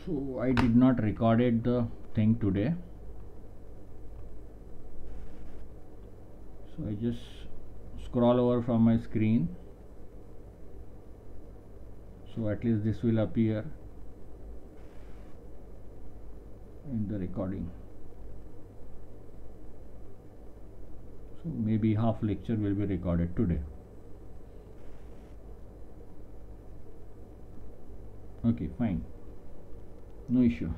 So I did not recorded the thing today, so I just scroll over from my screen, so at least this will appear in the recording. So maybe half lecture will be recorded today. Okay, fine, no issue.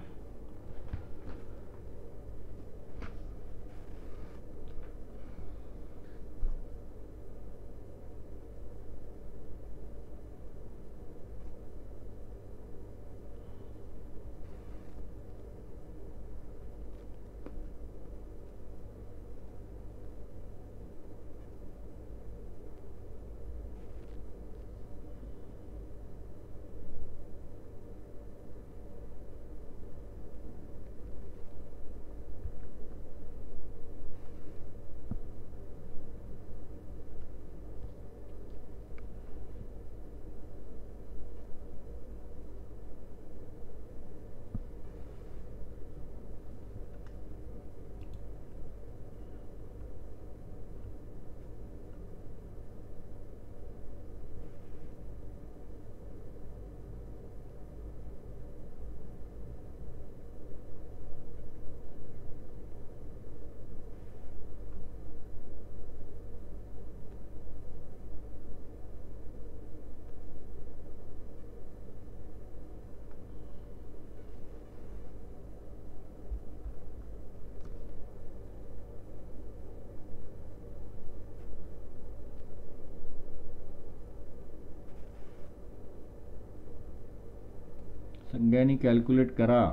संज्ञानी calculate करा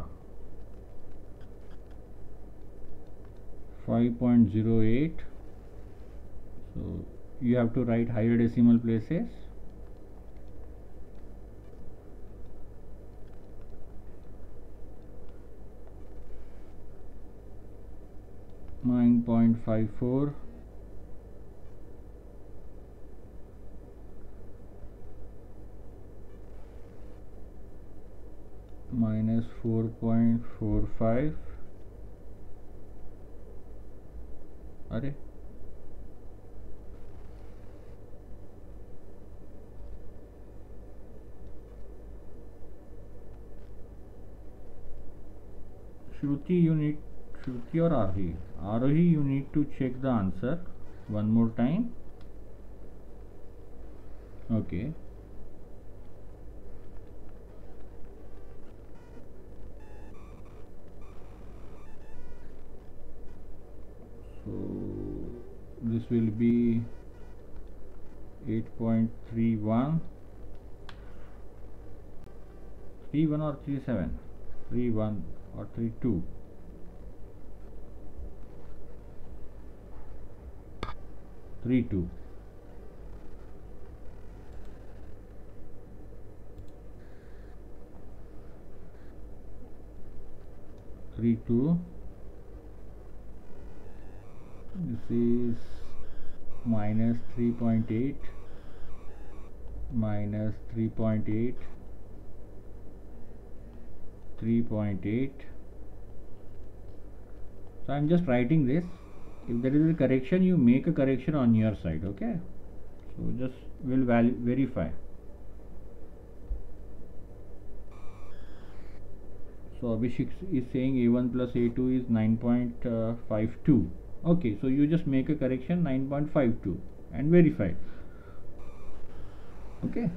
5.08. So you have to write higher decimal places. .54 minus 4.45. अरे Shruti, Shruti or Arohi? Arohi, you need to check the answer one more time. Okay. So this will be 8.31. 31 or 37? 31 or 32? 32. 32. This is minus 3.8 minus 3.8 3.8. So I'm just writing this. If there is a correction, you make a correction on your side. Okay, so just will verify. So Abhishek is saying A1 plus A2 is 9.52. Okay, so you just make a correction 9.52 and verify. Okay.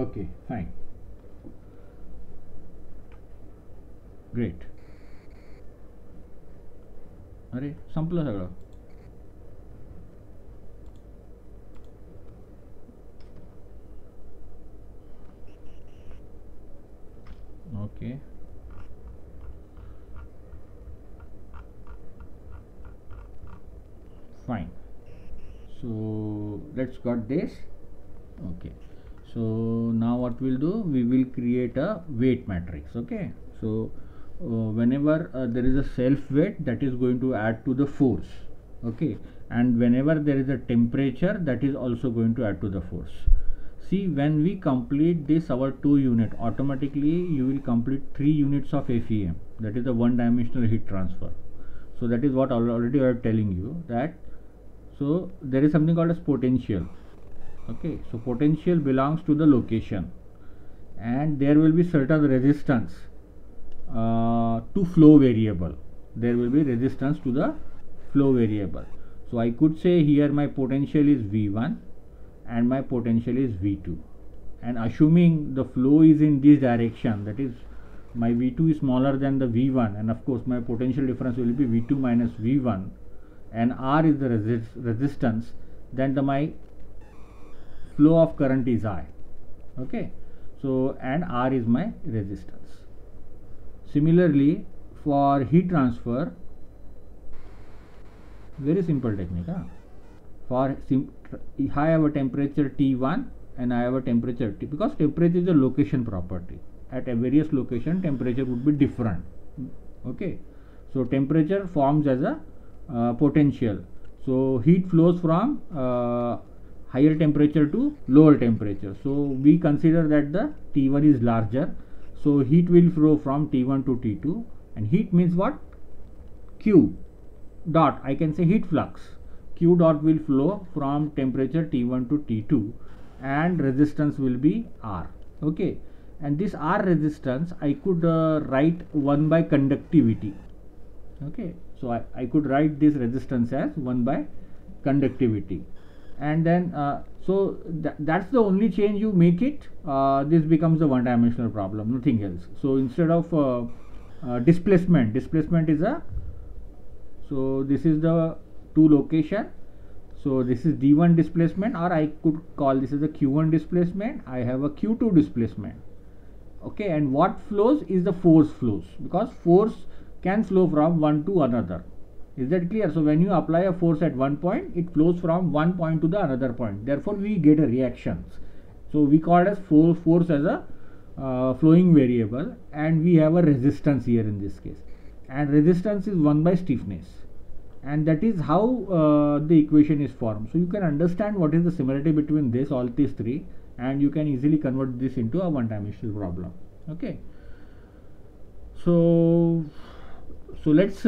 Okay, fine. Great. अरे संपलं सगळं. Fine. So let's got this. Okay. So now what we'll do, we will create a weight matrix. Okay. So whenever there is a self weight, that is going to add to the force. Okay. And whenever there is a temperature, that is also going to add to the force. See, when we complete this our 2 unit, automatically you will complete 3 units of FEM, that is the one dimensional heat transfer. So that is what already I am telling you, that so there is something called as potential. Okay, so potential belongs to the location, and there will be certain resistance to flow variable. There will be resistance to the flow variable. So I could say here my potential is V1 and my potential is V2, and assuming the flow is in this direction, that is my V2 is smaller than the V1, and of course my potential difference will be V2 minus V1, and R is the resistance, then my flow of current is I. Okay, so and R is my resistance. Similarly, for heat transfer, very simple technique. For I have a temperature T1 and I have a temperature T, because temperature is a location property. At a various location, temperature would be different. Okay, so temperature forms as a potential. So heat flows from higher temperature to lower temperature. So we consider that the T1 is larger. So heat will flow from T1 to T2, and heat means what? Q dot, I can say heat flux. Q dot will flow from temperature T1 to T2, and resistance will be R. Okay, and this R resistance I could write 1 by conductivity. Okay, so I could write this resistance as 1 by conductivity, and then so that's the only change you make it. This becomes a one dimensional problem, nothing else. So instead of displacement is a, so this is the 2 location. So this is D1 displacement, or I could call this as a Q1 displacement. I have a Q2 displacement. Okay, and what flows is the force flows, because force can flow from one to another. Is that clear? So when you apply a force at one point, it flows from one point to the another point. Therefore, we get a reaction. So we call it as force as a flowing variable, and we have a resistance here in this case, and resistance is 1 by stiffness, and that is how the equation is formed. So you can understand what is the similarity between this, all these three, and you can easily convert this into a one dimensional problem. Okay, so let's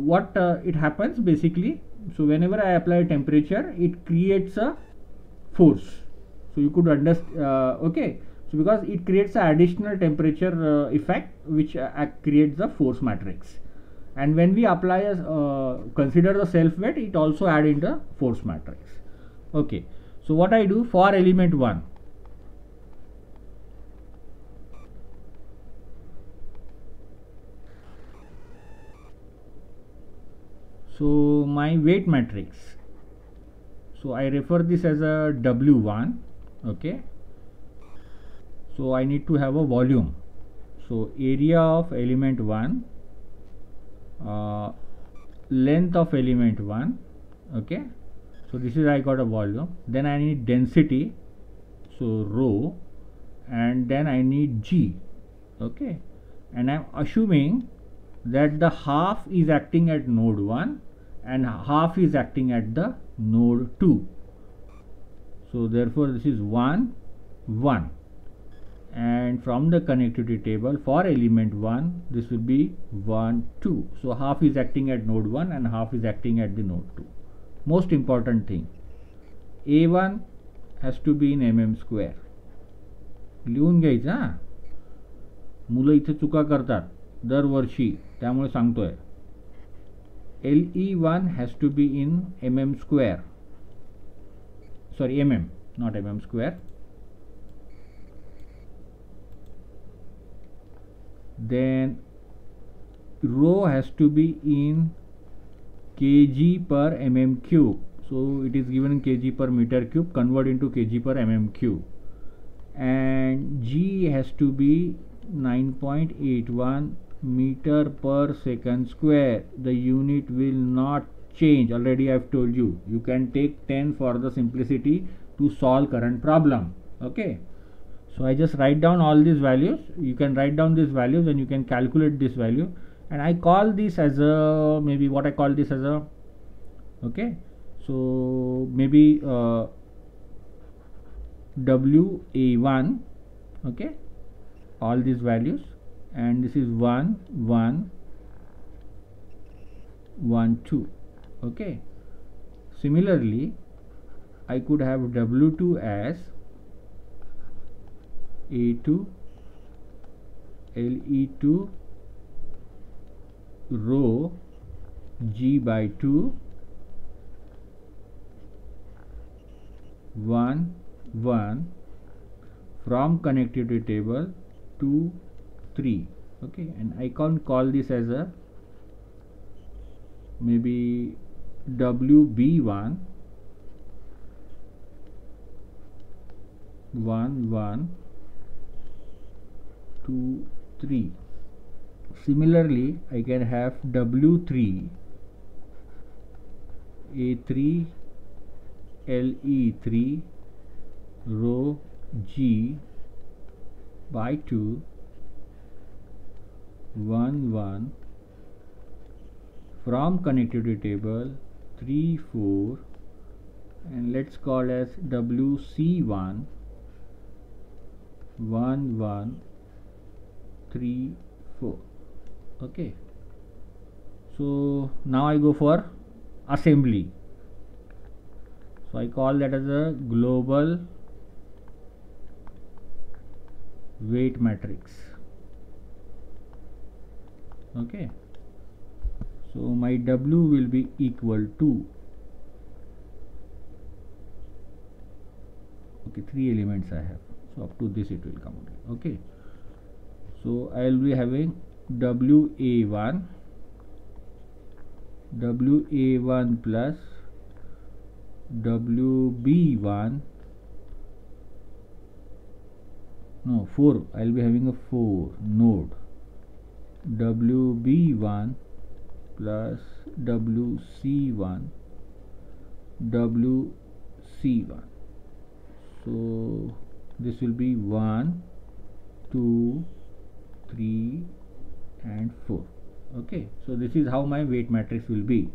what it happens basically. So whenever I apply a temperature, it creates a force. So you could understand. Okay, so because it creates an additional temperature effect, which creates the force matrix, and when we apply a consider the self weight, it also add in the force matrix. Okay, so what I do for element 1, so my weight matrix, so I refer this as a W1. Okay, so I need to have a volume. So area of element 1, length of element 1. Okay, so this is I got a volume. Then I need density, so rho, and then I need G. Okay, and I'm assuming that the half is acting at node 1 and half is acting at the node 2. So therefore this is 1 1, and from the connectivity table for element 1, this will be 1 2. So half is acting at node 1 and half is acting at the node 2. Most important thing, A1 has to be in mm square. लिहून घ्यायचं हा, मुलं इथे चुका करतात दरवर्षी, त्यामुळे सांगतोय. LE1 has to be in mm square. Sorry, mm, not mm square. Then rho has to be in kg per mm cube. So it is given in kg per meter cube, convert into kg per mm cube. And G has to be 9.81 meter per second square. The unit will not change. Already I have told you, you can take 10 for the simplicity to solve current problem. Okay, so I just write down all these values. You can write down these values and you can calculate this value, and I call this as a, maybe what I call this as a, okay, so maybe WA1, okay, all these values, and this is 1 1 1 2. Okay, similarly I could have W2 as A2 LE2 rho G by 2 1 1 from connectivity table 2 3. Okay, and I can call this as a maybe WB1 1 1 2 3. Similarly I can have W3 A3 LE3 rho G by 2 1 1 from connectivity table 3 4, and let's call as WC1 1 1 3 4. Okay, so now I go for assembly. So I call that as a global weight matrix. Okay, so my W will be equal to, okay, 3 elements I have, so up to this it will come. Okay, so I will be having WA1 plus WB1, no 4, I will be having a 4 node, WB1 plus WC1 WC1. So this will be 1 2 3 and 4. Okay, so this is how my weight matrix will be.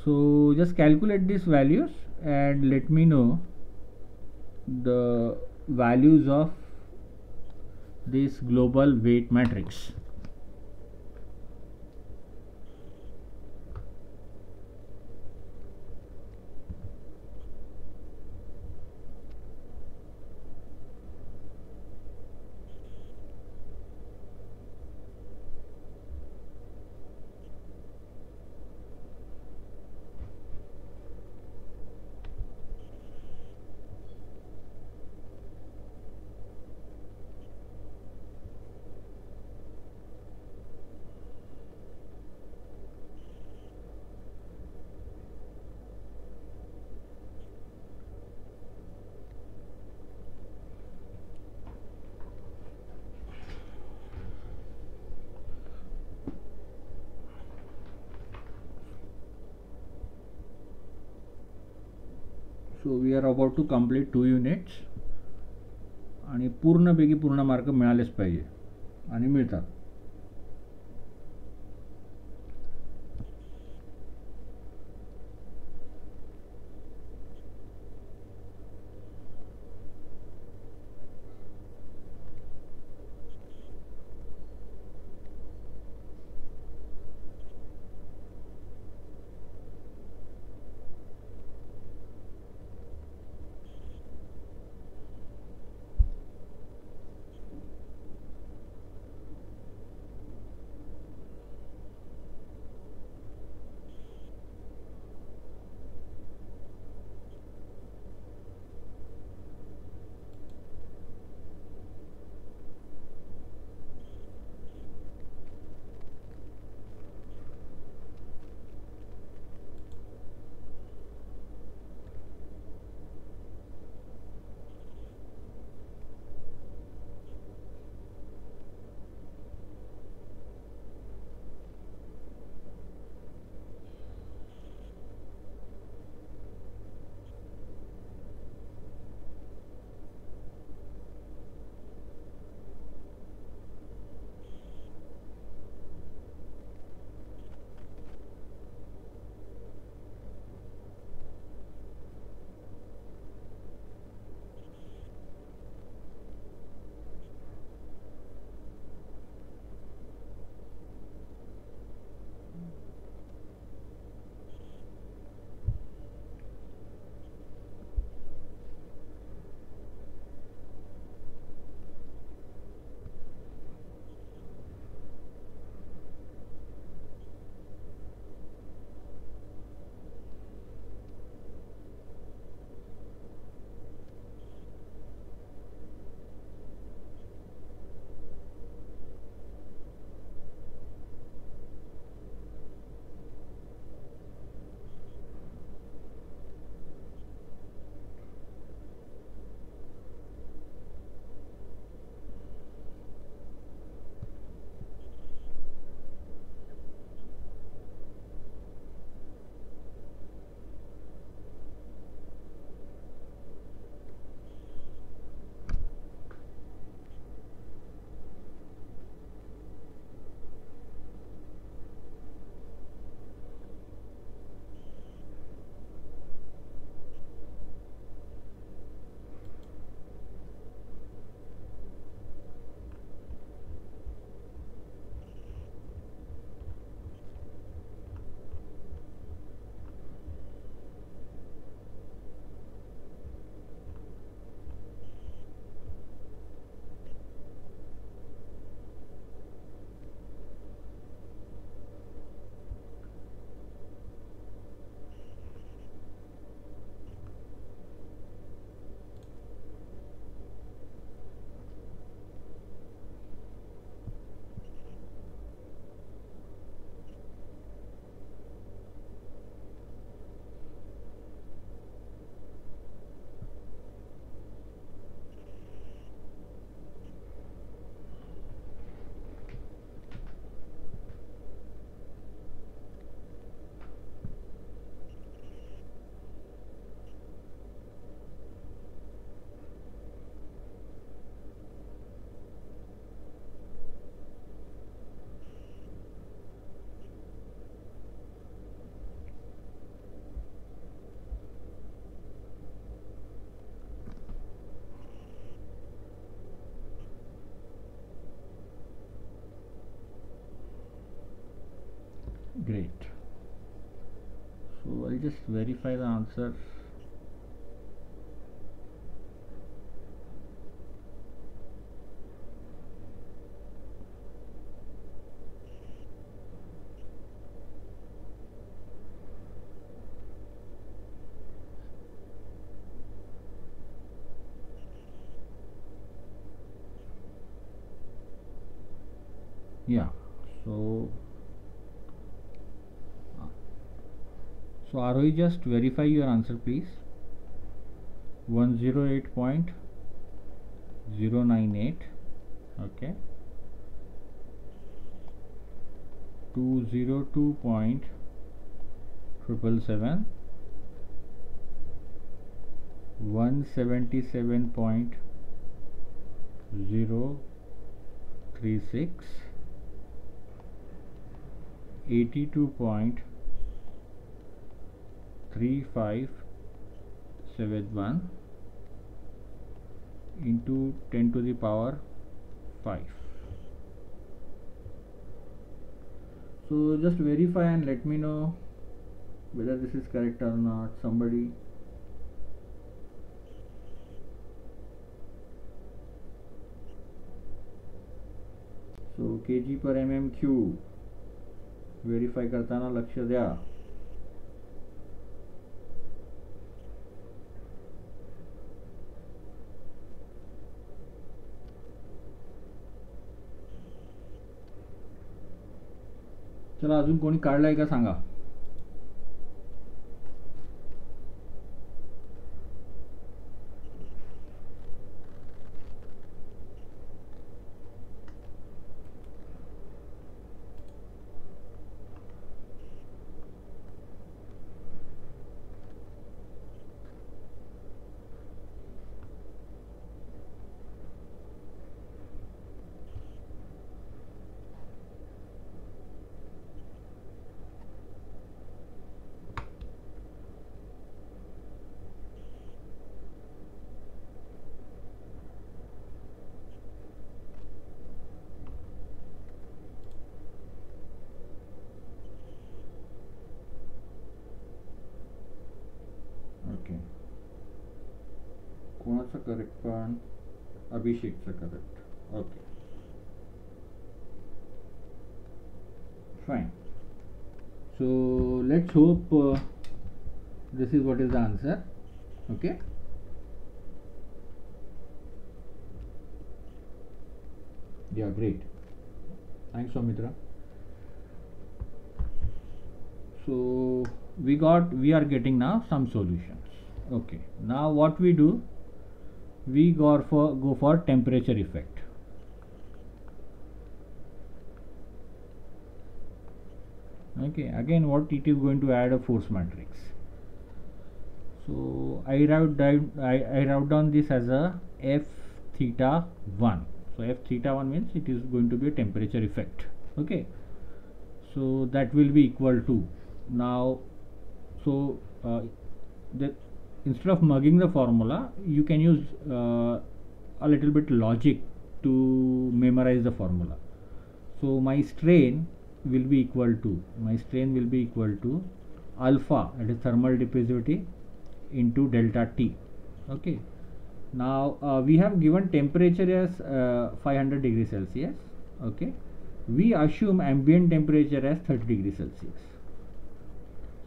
So just calculate these values and let me know the values of this global weight matrix. So we are about to complete 2 units आणि पूर्णपैकी पूर्ण mark मिळालेच पाहिजे आणि मिळतात. So I'll just verify the answer. Yeah, so Arohi, just verify your answer please. 108.098. Okay. 202.777. 177.036. 82.3571 into 10 to the power 5. So just verify and let me know whether this is correct or not. Somebody. So kg per mm cube verify करताना लक्ष द्या. चला अजून कोणी काढलाय का सांगा. Okay, कोणाचं correct पण अभिषेकचं correct. Okay fine. So let's hope this is what is the answer. Okay, yeah, great, thanks Soumitra. So we are getting now some solutions. Okay, now what we do, we go for temperature effect. Okay, again what it is going to add a force matrix. So I wrote down this as a f theta 1. So f theta 1 means it is going to be a temperature effect. Okay, so that will be equal to, now so instead of mugging the formula, you can use a little bit logic to memorize the formula. So my strain will be equal to alpha, that is thermal diffusivity, into delta T. Okay, now we have given temperature as 500 degrees Celsius. Okay, we assume ambient temperature as 30 degrees Celsius.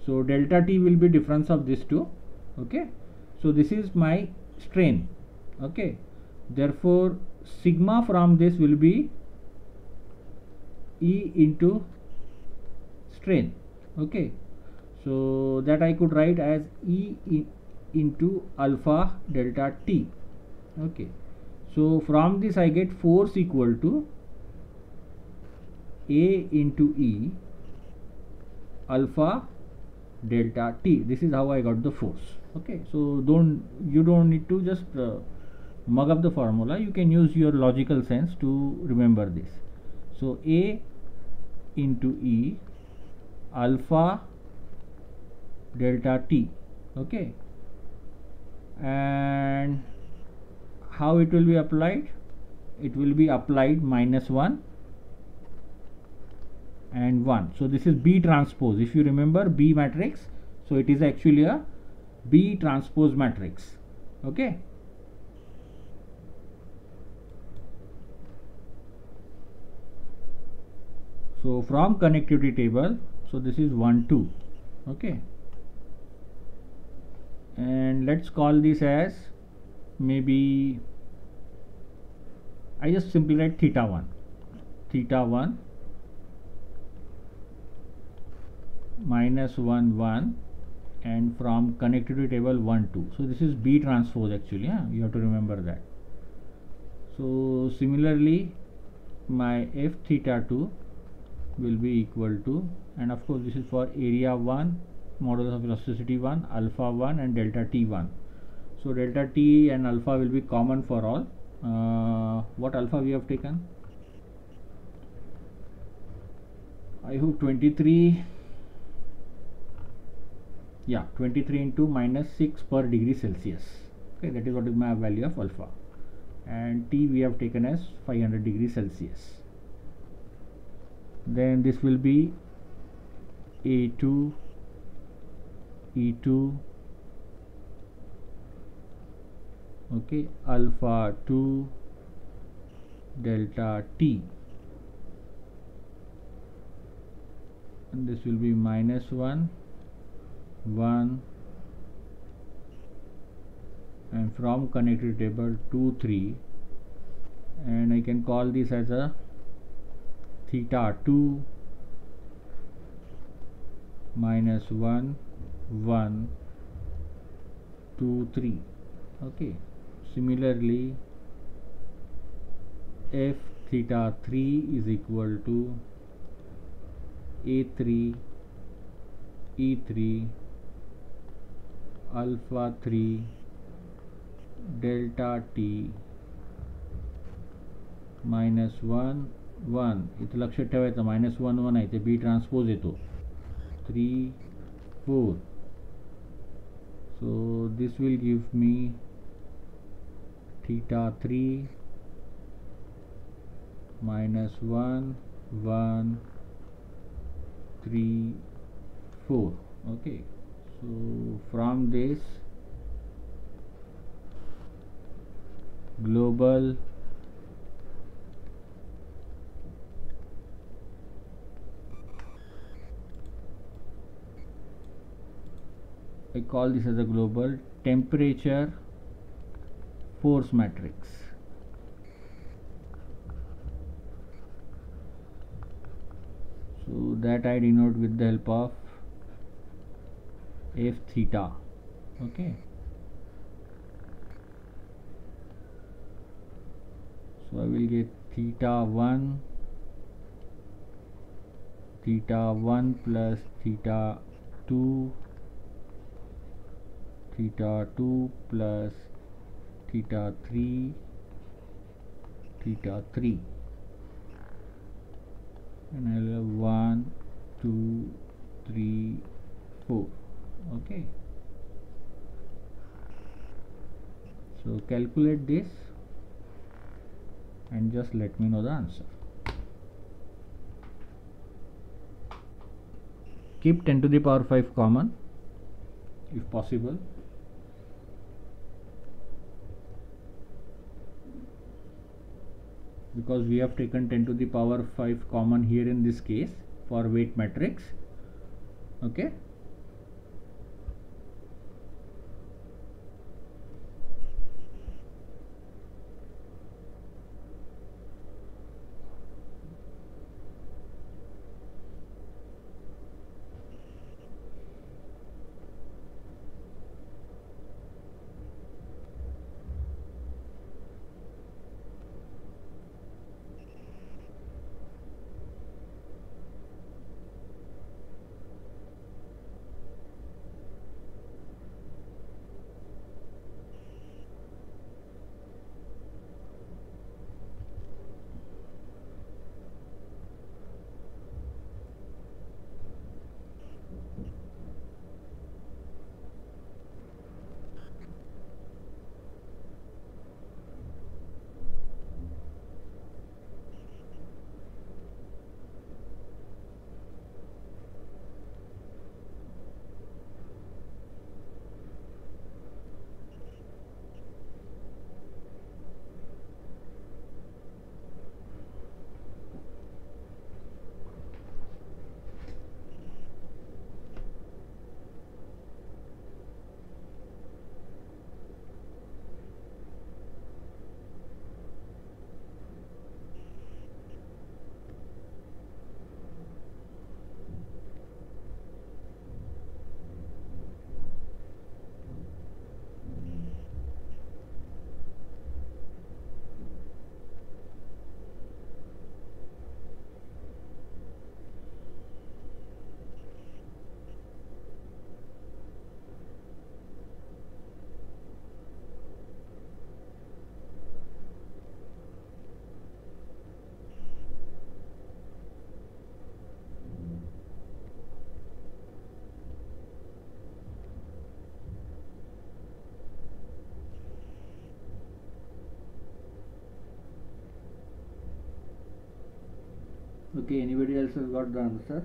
So delta T will be difference of these two. Okay, so this is my strain. Okay, therefore sigma from this will be E into strain. Okay, so that I could write as E into alpha delta T. Okay, so from this I get force equal to A into E alpha delta T. This is how I got the force. Okay, so you don't need to just mug up the formula. You can use your logical sense to remember this. So A into E alpha delta T. Okay, and how it will be applied? It will be applied -1 and 1. So this is B transpose. If you remember B matrix, So it is actually a B transpose matrix. Okay. So from connectivity table, so this is 1 2. Okay, and let's call this as, maybe I just simply write theta 1 minus 1 1, and from connectivity table 1 2. So this is B transpose actually, you have to remember that. So similarly my F theta 2 will be equal to, and of course this is for area 1, modulus of elasticity 1, alpha 1 and delta T 1. So delta T and alpha will be common for all. What alpha we have taken? I hope 23. Yeah, 23 into minus 6 per degree Celsius. Okay, that is what is my value of alpha, and T we have taken as 500 degrees Celsius. Then this will be A2 E2, okay, alpha 2 delta T, and this will be minus 1 1, and from connected table 2 3, and I can call this as a theta 2 minus 1 1 2 3. Okay, similarly F theta 3 is equal to A3 E3 alpha 3 delta T minus 1 1. इथं लक्षात ठेवायचं minus 1 1 आहे ते B transpose येतो 3 4. So this will give me theta 3 minus 1 1 3 4. Okay, so from this global I call this as a global temperature force matrix. So that I denote with the help of F theta. Okay, so I will get theta 1 plus theta 2 plus theta 3 and I will have 1 2 3 4. Okay, so calculate this and just let me know the answer. Keep 10 to the power 5 common if possible. Because we have taken 10 to the power 5 common here in this case for weight matrix. Okay, Okay, anybody else has got the answer?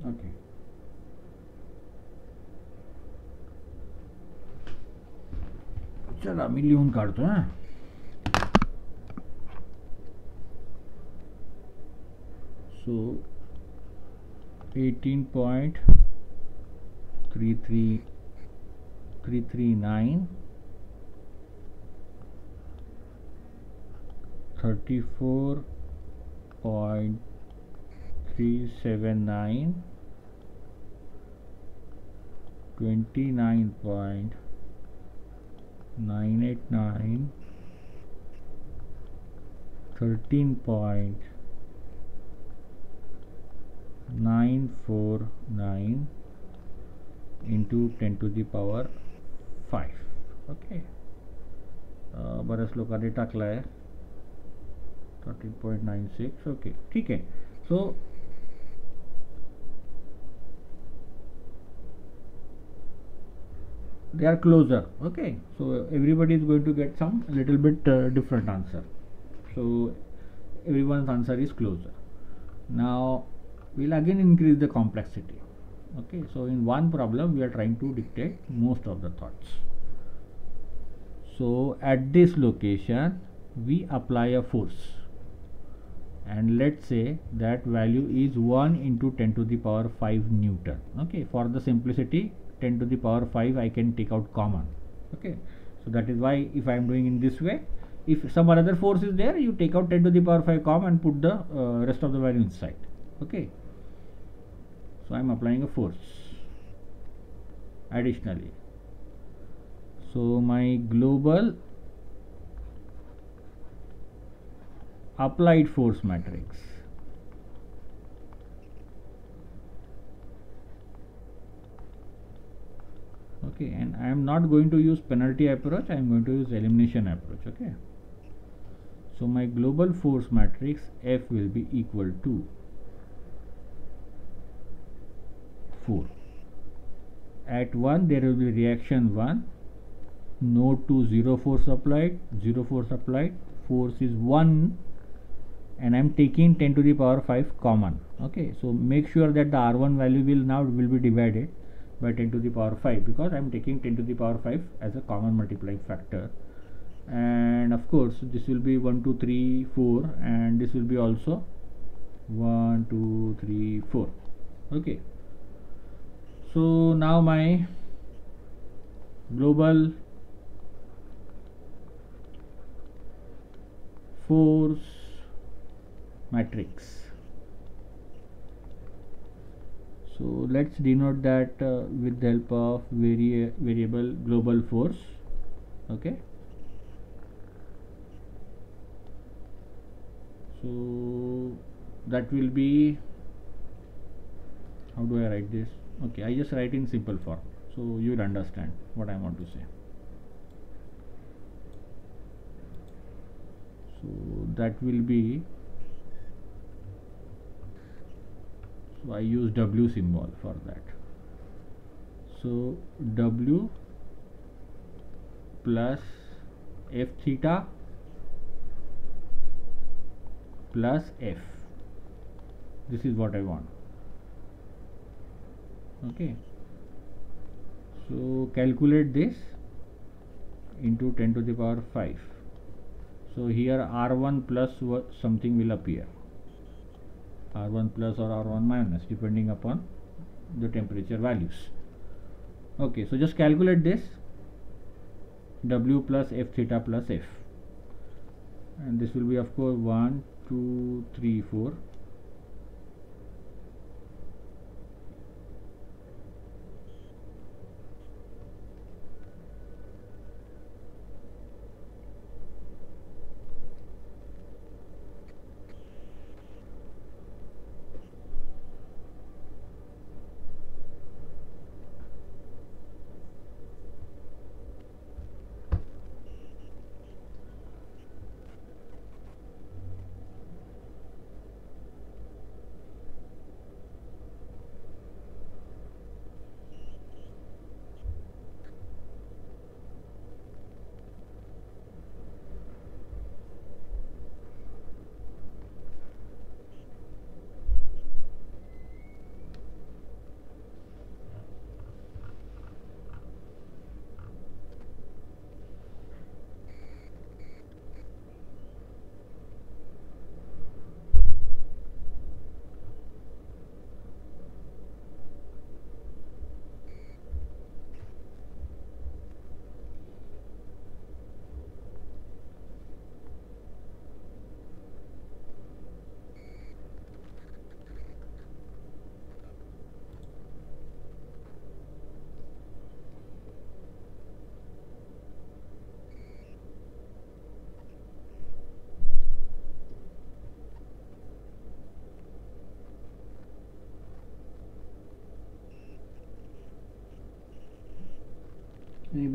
Okay. चला मी लिहून काढतो हां. So 18.339 34.379 29.989 13.949 into 10 to the power 5. Okay, बऱ्याच लोकांनी टाकला आहे 13.96. Okay, ठीक आहे. सो they are closer. Okay, so everybody is going to get some little bit different answer. So everyone's answer is closer. Now we'll again increase the complexity. Okay, so in one problem we are trying to dictate most of the thoughts. So at this location we apply a force, and let's say that value is 1 into 10 to the power 5 Newton. Okay, for the simplicity 10 to the power 5 I can take out common. Okay, so that is why if I am doing in this way, if some other force is there, you take out 10 to the power 5 common and put the rest of the value inside. Okay, so I am applying a force additionally. So my global applied force matrix okay, and I am not going to use penalty approach, I am going to use elimination approach. Okay, so my global force matrix F will be equal to 4. At 1 there will be reaction 1, node 2 0 force applied, 0 force applied, force is 1, and I am taking 10 to the power 5 common. Okay, so make sure that the R1 value will be divided by 10 to the power 5, because I am taking 10 to the power 5 as a common multiplying factor. And of course this will be 1 2 3 4, and this will be also 1 2 3 4. Okay, so now my global force matrix, so let's denote that with the help of variable global force. Okay, so that will be, how do I write this? Okay, I just write in simple form so you will understand what I want to say. So that will be, so I use W symbol for that. So W plus F theta plus F, this is what I want. Okay, so calculate this into 10 to the power 5. So here R1 plus something will appear, R1 plus or R1 minus, depending upon the temperature values. Okay, so just calculate this, W plus F theta plus F, and this will be of course 1 2 3 4,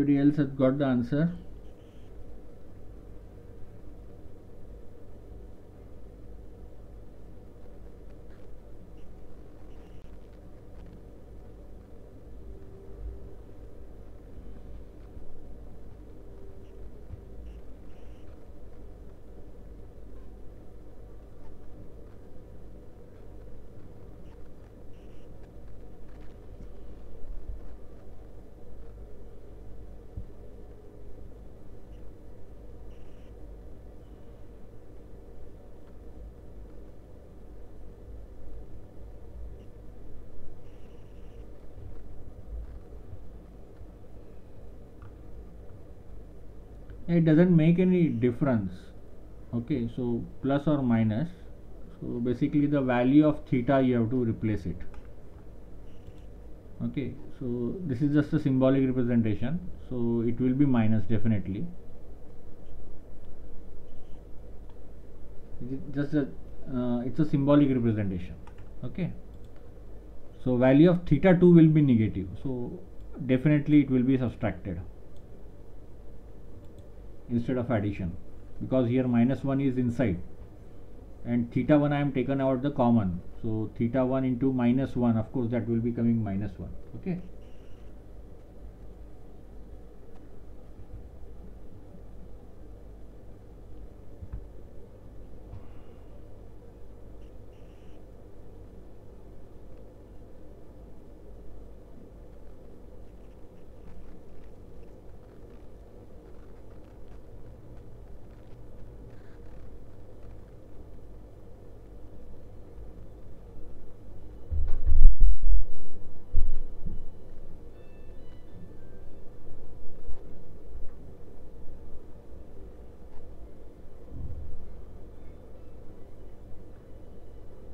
Anybody else has got the answer? It doesn't make any difference. Okay, so plus or minus. So basically the value of theta you have to replace it. Okay, so this is just a symbolic representation, so it will be minus definitely. Just a it's a symbolic representation. Okay, so value of theta 2 will be negative, so definitely it will be subtracted instead of addition, because here minus 1 is inside and theta 1 I am taken out the common, so theta 1 into minus 1, of course that will be coming minus 1. Okay,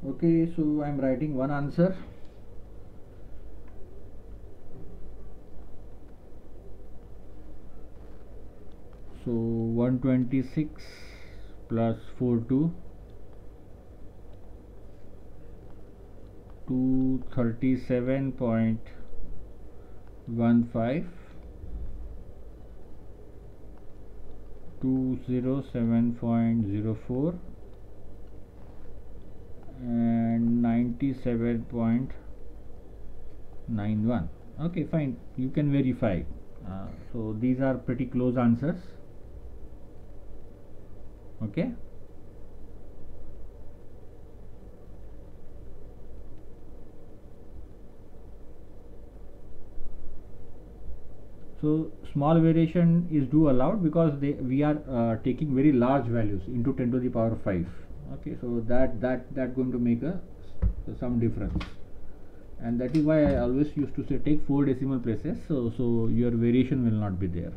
okay, so I am writing one answer. So 126 plus 42 237.15 207.04 and 97.91. Okay, fine, you can verify. So these are pretty close answers. Okay, so small variation is do allowed because we are taking very large values into 10 to the power 5. Okay, so that going to make some difference, and that is why I always used to say take 4 decimal places, so your variation will not be there.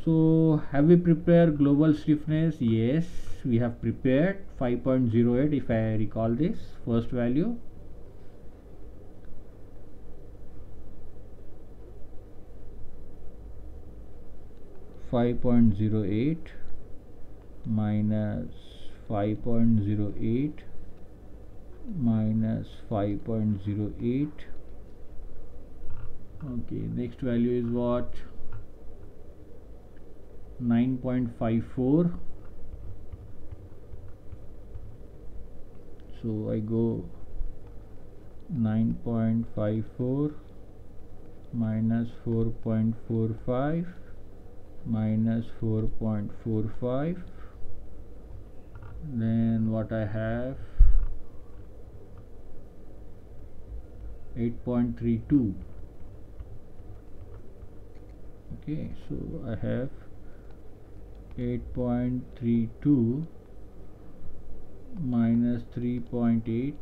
So have we prepared global stiffness? Yes, we have prepared 5.08 if I recall this first value. .08 minus 5.08 minus 5.08. Okay, next value is what? 9.54. So I go 9.54 minus 4.45 minus 4.45, then what I have 8.32. okay, so I have 8.32 minus 3.8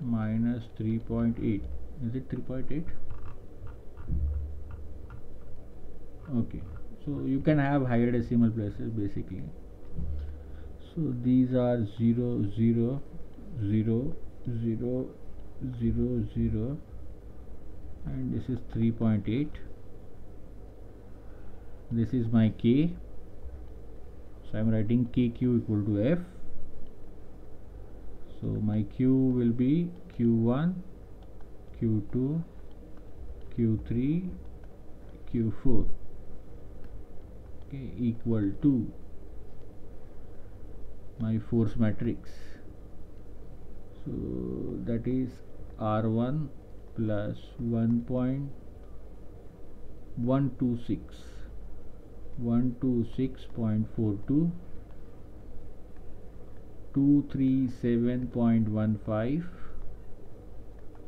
minus 3.8. Is it 3.8? Okay, so you can have higher decimal places basically. So these are 0 0 0 0 0 0 and this is 3.8. this is my K, so I am writing KQ equal to F. So my Q will be Q1, Q2, Q3 Q4, okay, equal to my force matrix. So that is R1 plus 1.126.42, 237.15,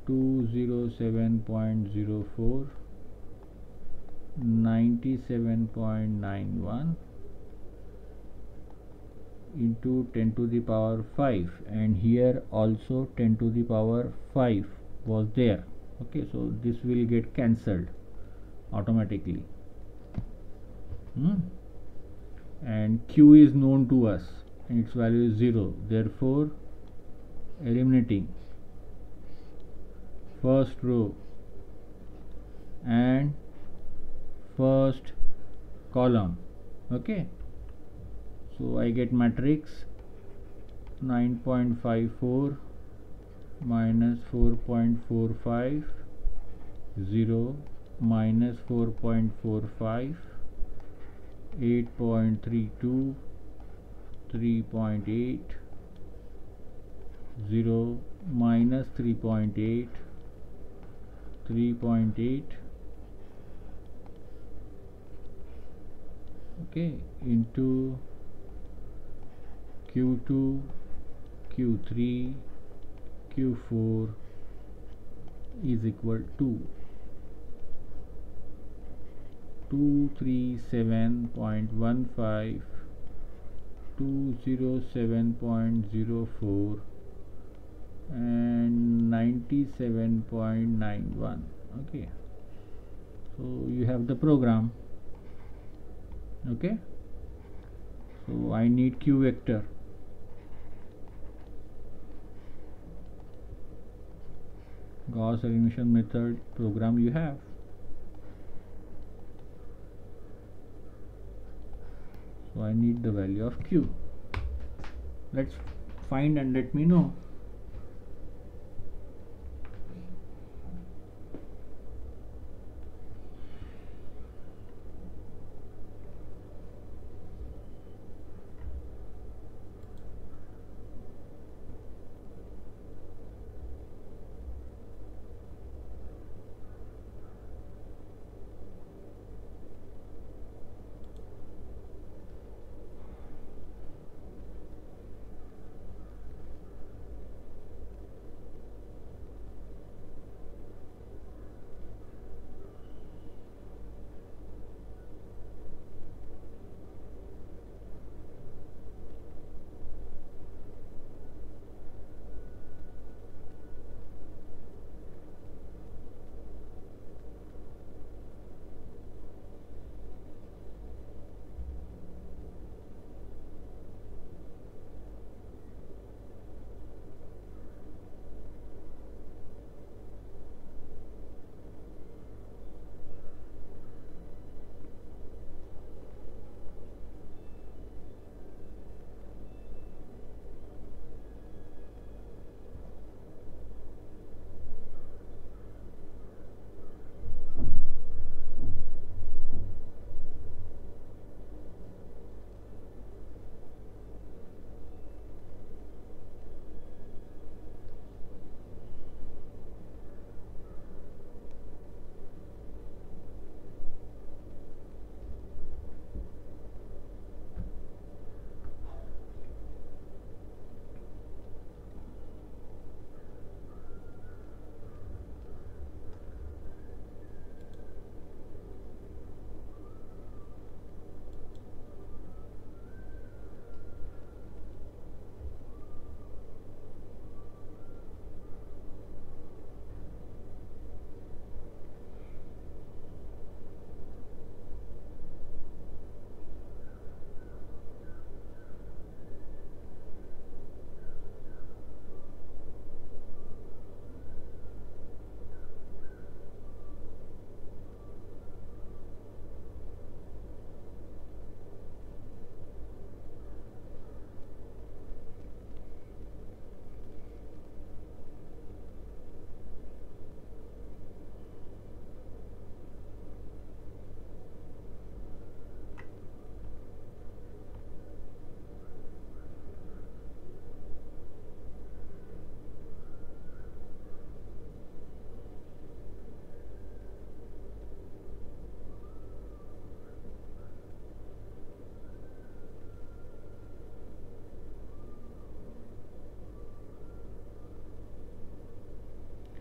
207.04, 97.91 into 10 to the power 5, and here also 10 to the power 5 was there. Okay, so this will get cancelled automatically. And Q is known to us and its value is 0, therefore eliminating first row and first column. Okay, so I get matrix 9.54 minus 4.45, 0 minus 4.45, 8.32, 3.8, 0 minus 3.8, 3.8, okay, into Q2, Q3, Q4 is equal to 237.15, 207.04 and 97.91. okay, so you have the program. Okay, so I need Q vector. Gauss elimination method program you have. So I need the value of Q. Let's find and let me know.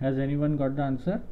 Has anyone got the answer?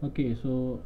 Okay, so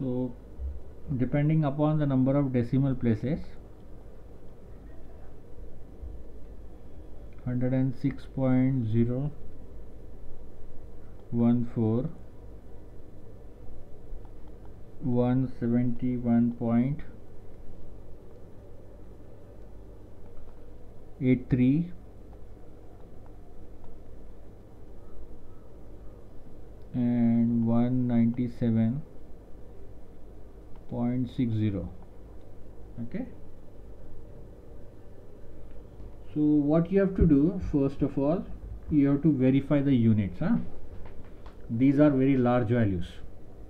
so depending upon the number of decimal places, 106.014, 171.83, and 197.60. Okay, so what you have to do, first of all, you have to verify the units. These are very large values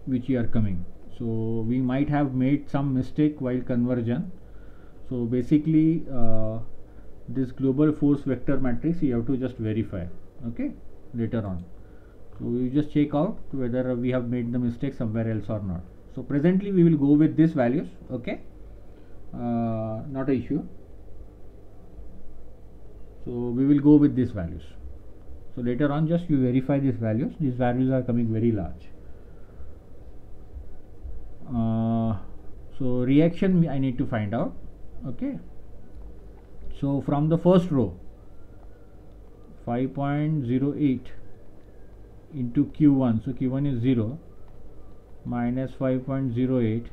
which are coming, so we might have made some mistake while conversion. So basically this global force vector matrix you have to just verify, okay, later on. So you just check out whether we have made the mistake somewhere else or not. So presently we will go with these values, okay, not an issue. So we will go with these values. So later on just you verify these values. These values are coming very large. So reaction I need to find out, okay. So from the first row, 5.08 into Q1, so Q1 is 0, minus 5.08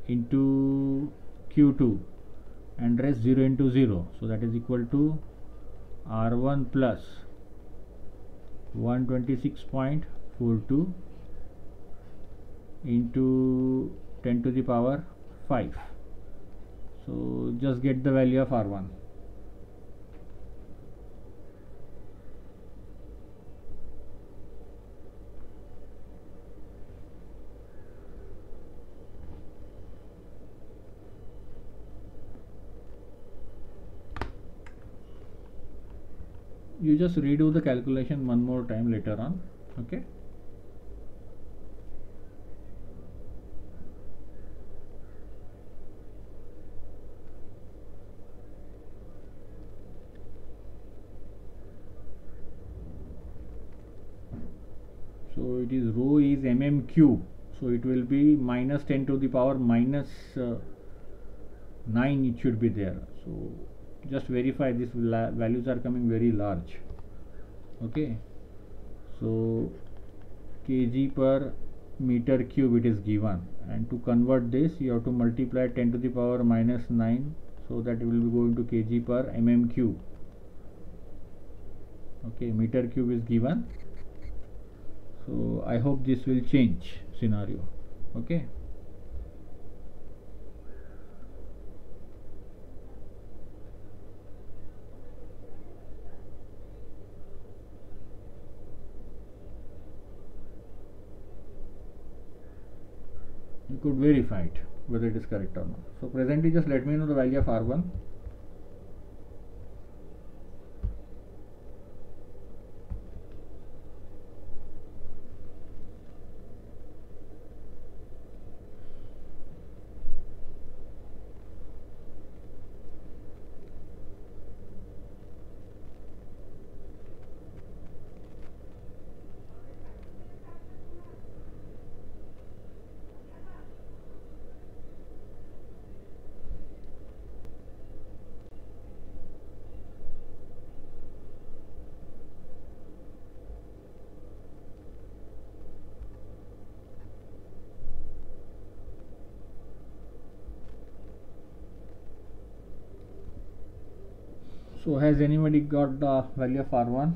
into Q2, and rest 0 into 0, so that is equal to R1 plus 126.42 into 10 to the power 5. So just get the value of R1. You just redo the calculation one more time later on, okay. So it is rho is mm cube, so it will be minus 10 to the power minus 9 it should be there. So just verify these values are coming very large. Okay, so kg per meter cube it is given, and to convert this you have to multiply 10 to the power minus 9, so that it will be going to kg per mm cube. Okay, meter cube is given. So I hope this will change scenario. Okay, you could verify it whether it is correct or not. So presently just let me know the value of R1. So has anybody got the value of R1?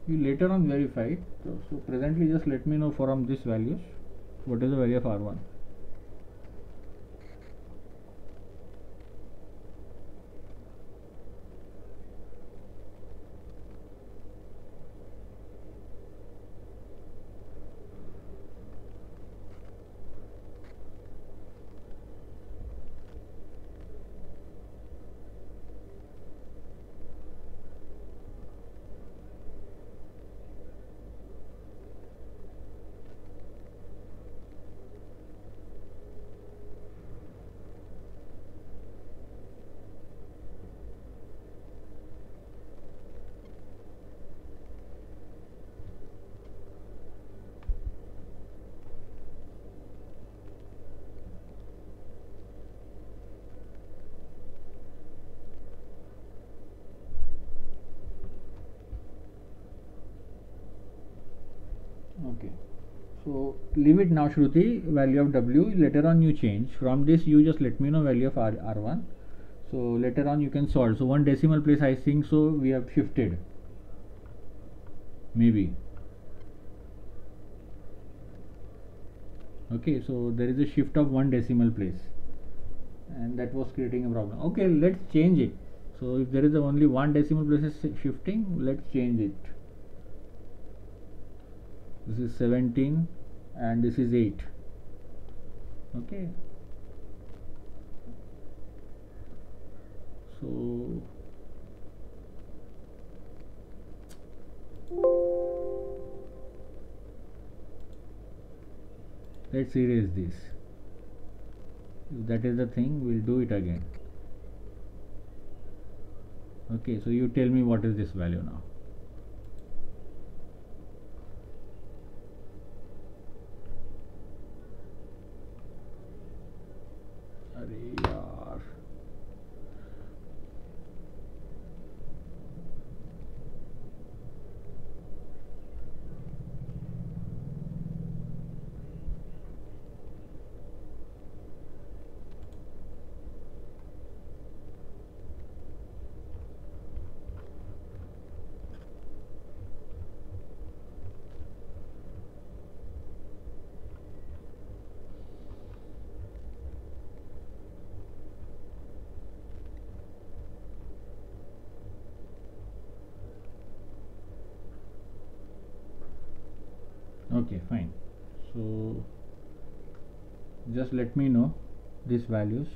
You later on verify it. So presently just let me know from these values what is the value of R1. Okay, so leave it now, Shruti. Value of W later on you change. From this you just let me know value of R1. So later on you can solve. So one decimal place I think so we have shifted, maybe. Okay, so there is a shift of one decimal place, and that was creating a problem. Okay, let's change it. So if there is only one decimal place is shifting, let's change it. This is 17 and this is 8. Okay, so let's erase this. If that is the thing, we'll do it again. Okay, so you tell me what is this value now. Okay, fine. So just let me know these values.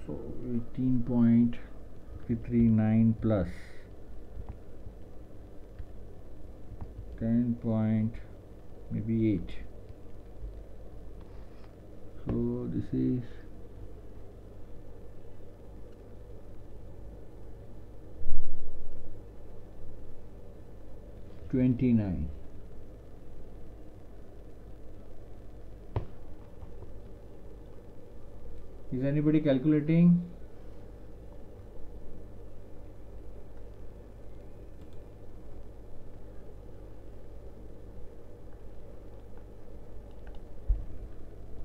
So 18.339 plus 10 point maybe 8. So this is 29. Is anybody calculating?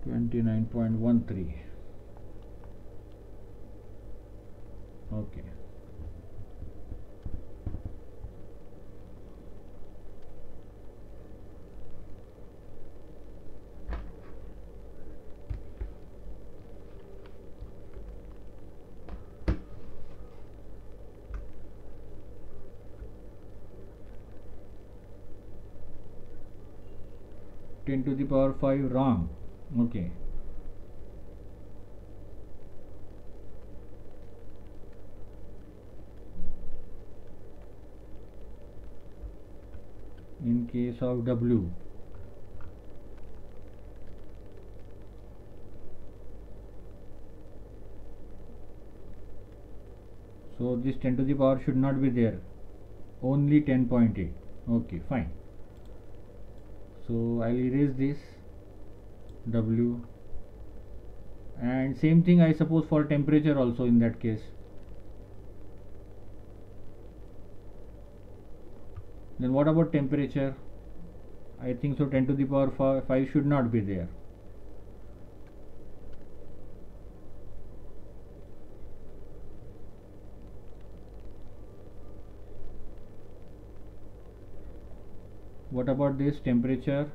$29.13. Okay. Ten to the power 5 wrong. Okay. In case of W, so this 10 to the power should not be there, only 10.8. Okay, fine. So I'll erase this W, and same thing I suppose for temperature also in that case. Then what about temperature? I think so 10 to the power 5 should not be there. What about this temperature?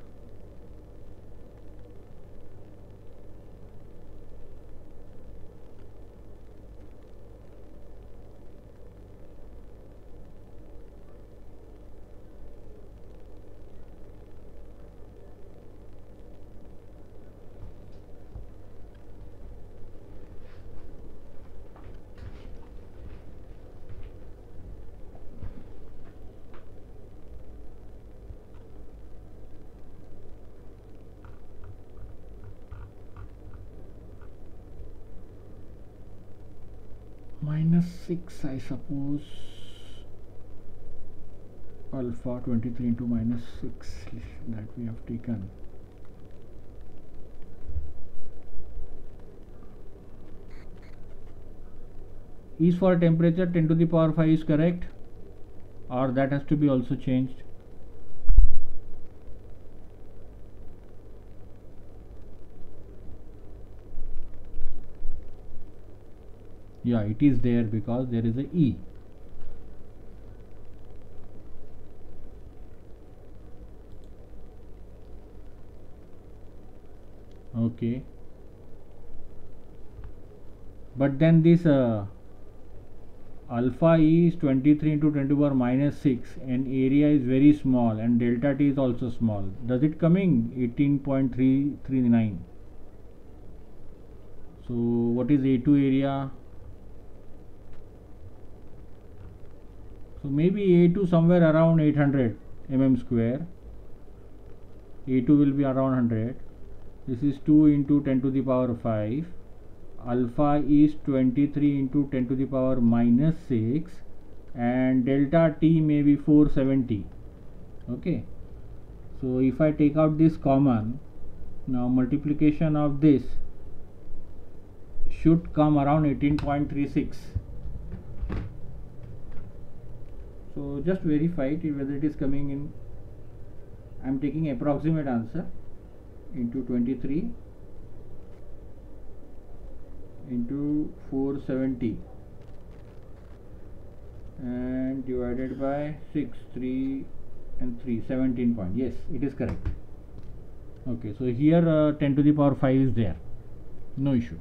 -6 I suppose. Alpha 23 into -6 that we have taken. Is for temperature 10 to the power 5 is correct, or that has to be also changed? Yeah, it is there because there is a E. Okay, but then this alpha E is 23 into 10 to the power -6 and area is very small and delta T is also small. Does it coming 18.339? So what is A2 area? So maybe A2 somewhere around 800 mm square. A2 will be around 100. This is 2 into 10 to the power 5. alpha is 23 into 10 to the power minus 6 and delta t may be 470. Okay, so if I take out this common, now multiplication of this should come around 18.36. so just verify it whether it is coming in. I am taking approximate answer into 23 into 470 and divided by 6, 3 and 3, 17 point. Yes, it is correct. Okay, so here 10 to the power 5 is there, no issue.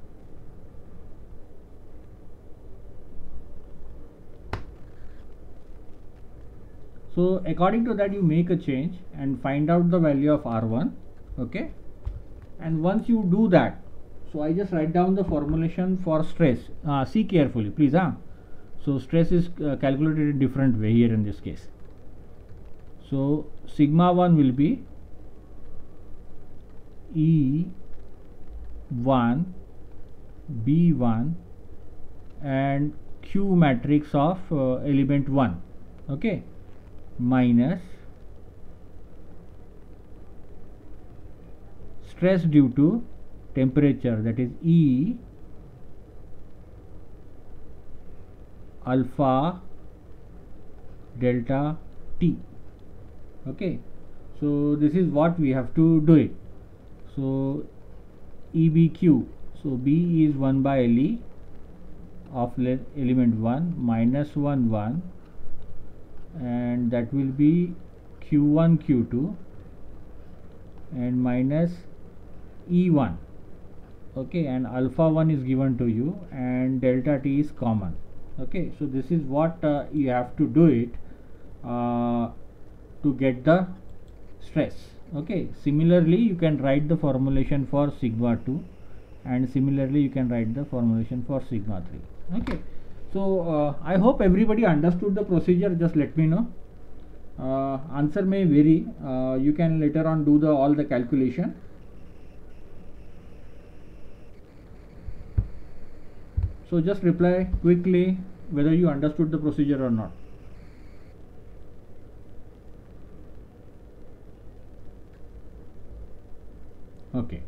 So according to that you make a change and find out the value of R1. Okay, and once you do that, so I just write down the formulation for stress. See carefully please. So stress is calculated in different way here in this case. So sigma 1 will be E1 B1 and Q matrix of element 1. Okay, minus stress due to temperature, that is E alpha delta T. Okay, so this is what we have to do it. So EBQ, so B is 1 by LE of element 1 minus 1 1 and that will be Q1 Q2 and minus E1. Okay, and alpha 1 is given to you and delta T is common. Okay, so this is what you have to do it to get the stress. Okay, similarly you can write the formulation for sigma 2 and similarly you can write the formulation for sigma 3. Okay, so I hope everybody understood the procedure. Just let me know. Answer may vary. You can later on do all the calculation. So just reply quickly whether you understood the procedure or not. Okay.